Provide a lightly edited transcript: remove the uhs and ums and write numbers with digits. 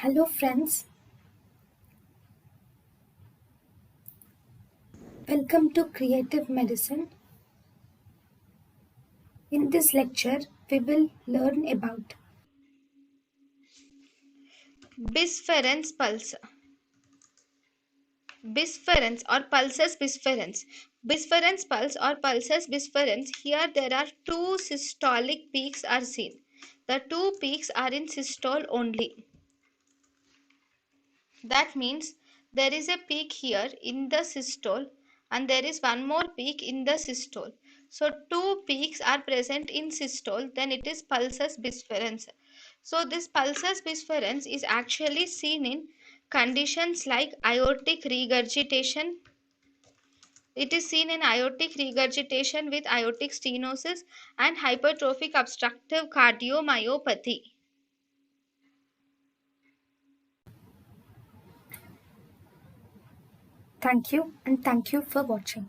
Hello, friends. Welcome to Creative Medicine. In this lecture, we will learn about Bisferens pulse. Bisferens or pulsus bisferens. Bisferens pulse or pulsus bisferens. Here there are two systolic peaks are seen. The two peaks are in systole only. That means there is a peak here in the systole and there is one more peak in the systole. So two peaks are present in systole, then it is pulsus bisferens. So this pulsus bisferens is actually seen in conditions like aortic regurgitation. It is seen in aortic regurgitation with aortic stenosis and hypertrophic obstructive cardiomyopathy. thank you and thank you for watching.